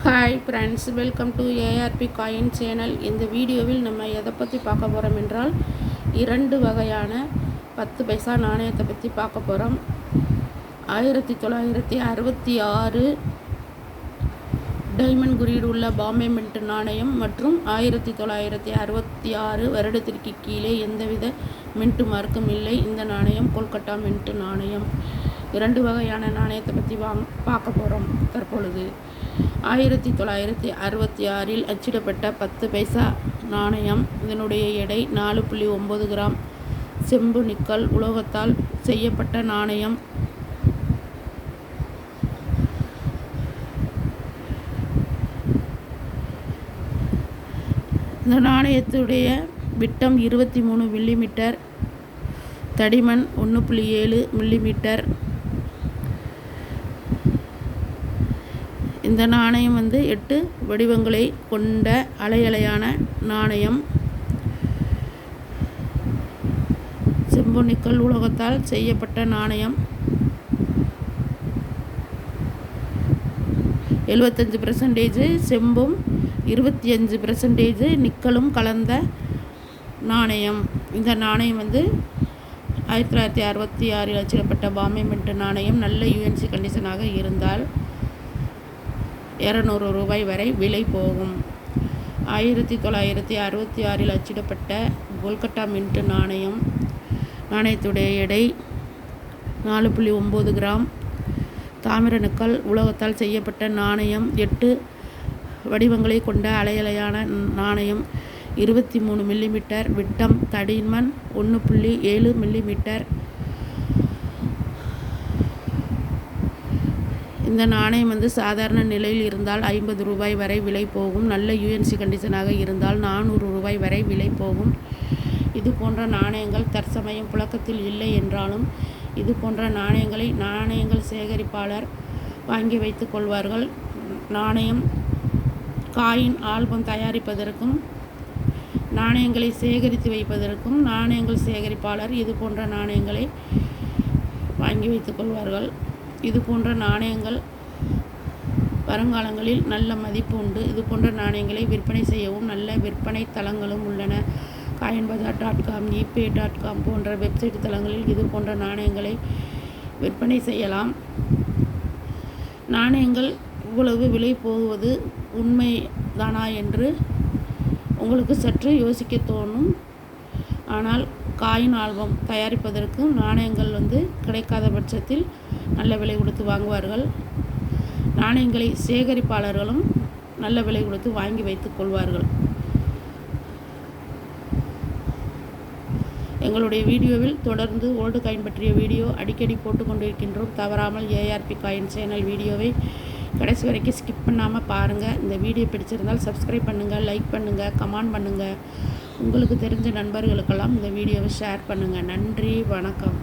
Hi friends, welcome to ARP coin channel. இந்த வீடியோவில் நம்ம எதை பற்றி பார்க்க போகிறோம் என்றால், 2 வகையான 10 பைசா நாணயத்தை பற்றி பார்க்க போகிறோம். 1966 டைமண்ட் குறியீடு உள்ள பாம்பே மின்ட் நாணயம் மற்றும் 1966 வருடத்திற்கு கீழே எந்தவித மின்ட் மார்க்கும் இல்லை. இந்த நாணயம் கொல்கட்டா மின்ட் நாணயம். 2 வகையான நாணயத்தை பற்றி பார்க்க போகிறோம் தற்பொழுது. 1966 அச்சிடப்பட்ட 10 பைசா நாணயம். இதனுடைய எடை 4.9 கிராம். செம்பு நிக்கல் உலோகத்தால் செய்யப்பட்ட நாணயம். இந்த நாணயத்துடைய விட்டம் 23 மில்லிமீட்டர், தடிமன் 1.7 மில்லிமீட்டர். இந்த நாணயம் 8 வடிவங்களை கொண்ட அலையான நாணயம். செம்பு நிக்கல் உலோகத்தால் செய்யப்பட்ட நாணயம். 75% செம்பும் 25% நிக்கலும் கலந்த நாணயம். இந்த நாணயம் 1966 அச்சிடப்பட்ட பாம்பே மின்ட் நாணயம். நல்ல யூஎன்சி கண்டிஷனாக இருந்தால் 200 ரூபாய் வரை விலை போகும். 1966 அச்சிடப்பட்ட கொல்கட்டா மின்ட் நாணயம். நாணயத்துடைய எடை 4.9 கிராம். தாமிர நிக்கல் உலோகத்தால் செய்யப்பட்ட நாணயம். 8 வடிவங்களை கொண்ட அலையான நாணயம். 23 மில்லிமீட்டர் விட்டம், தடிமன் 1.7 மில்லிமீட்டர். இந்த நாணயம் சாதாரண நிலையில் இருந்தால் 50 ரூபாய் வரை விலை போகும். நல்ல யூஎன்சி கண்டிஷனாக இருந்தால் 400 ரூபாய் வரை விலை போகும். இது போன்ற நாணயங்கள் தற்சமயம் புழக்கத்தில் இல்லை என்றாலும், இது போன்ற நாணயங்கள் சேகரிப்பாளர் வாங்கி வைத்துக் கொள்வார்கள். நாணயம் காயின் ஆல்பம் தயாரிப்பதற்கும் நாணயங்களை சேகரித்து வைப்பதற்கும் நாணயங்கள் சேகரிப்பாளர் இது போன்ற நாணயங்களை வாங்கி வைத்துக் கொள்வார்கள். இது போன்ற நாணயங்கள் வருங்காலங்களில் நல்ல மதிப்பு உண்டு. இது போன்ற நாணயங்களை விற்பனை செய்யவும் நல்ல விற்பனை தளங்களும் உள்ளன. coinbazar.com, ebay.com போன்ற வெப்சைட் தளங்களில் இது போன்ற நாணயங்களை விற்பனை செய்யலாம். நாணயங்கள் இவ்வளவு விலை போகுவது உண்மைதானா என்று உங்களுக்கு சற்று யோசிக்க தோணும். ஆனால் காயின் ஆல்பம் தயாரிப்பதற்கு நாணயங்கள் கிடைக்காத பட்சத்தில் நல்ல விலை கொடுத்து வாங்குவார்கள். நாணயங்களை சேகரிப்பாளர்களும் நல்ல விலை கொடுத்து வாங்கி வைத்துக் கொள்வார்கள். எங்களுடைய வீடியோவில் தொடர்ந்து ஓல்டு காயின் பற்றிய வீடியோ அடிக்கடி போட்டுக்கொண்டிருக்கின்றோம். தவறாமல் ஏஆர்பி காயின் சேனல் வீடியோவை கடைசி வரைக்கும் ஸ்கிப் பண்ணாமல் பாருங்கள். இந்த வீடியோ பிடிச்சிருந்தால் சப்ஸ்கிரைப் பண்ணுங்கள், லைக் பண்ணுங்கள், கமெண்ட் பண்ணுங்கள். உங்களுக்கு தெரிஞ்ச நண்பர்களுக்கெல்லாம் இந்த வீடியோவை ஷேர் பண்ணுங்கள். நன்றி, வணக்கம்.